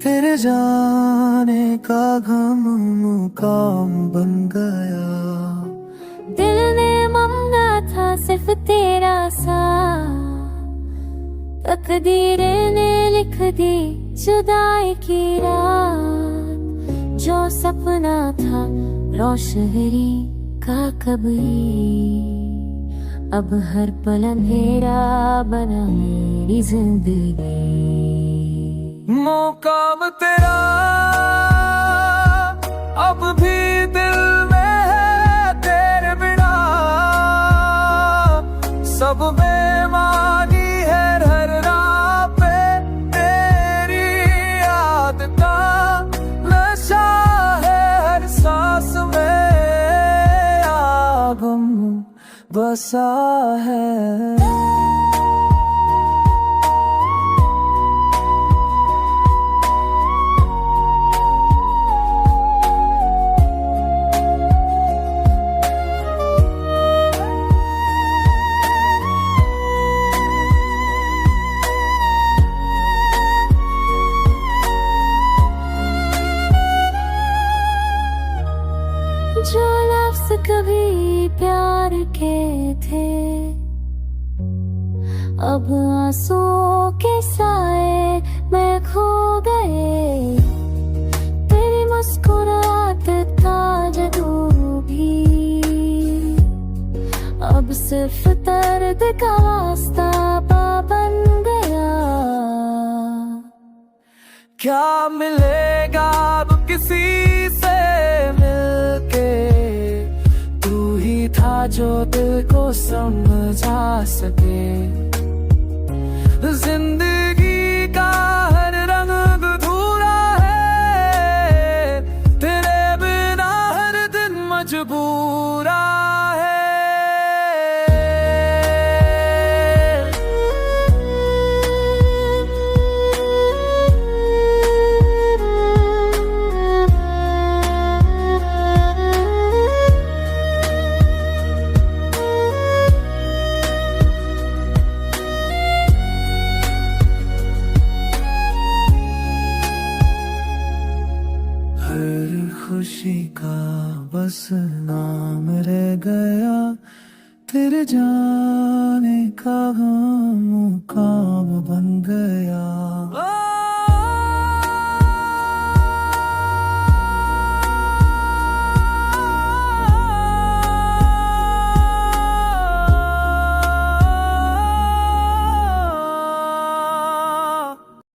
तेरे जाने का गम मुकाम बन गया। दिल ने मांगा था सिर्फ तेरा साथ, तकदीर ने लिख दी जुदाई की रात। जो सपना था रोशनी का कभी, अब हर पल अंधेरा बना मेरी जिंदगी। मुकाम तेरा अब भी दिल में है, तेरे बिना सब बेमानी है। हर राह पे तेरी याद का नशा है, हर सांस में आगम बसा है। जो लफ्ज़ कभी प्यार के थे, अब आंसुओं के साए में खो गए। तेरी मुस्कुराहट का जादू भी अब सिर्फ दर्द का रास्ता बन गया। क्या मिलेगा अब किसी से मिलके, तू ही था जो दिल को समझा सके। जिंदगी का हर रंग अधूरा है, तेरे बिना हर दिन मजबूरा है। हर खुशी का बस नाम रह गया, तेरे जाने का गम मुकाम बन गया।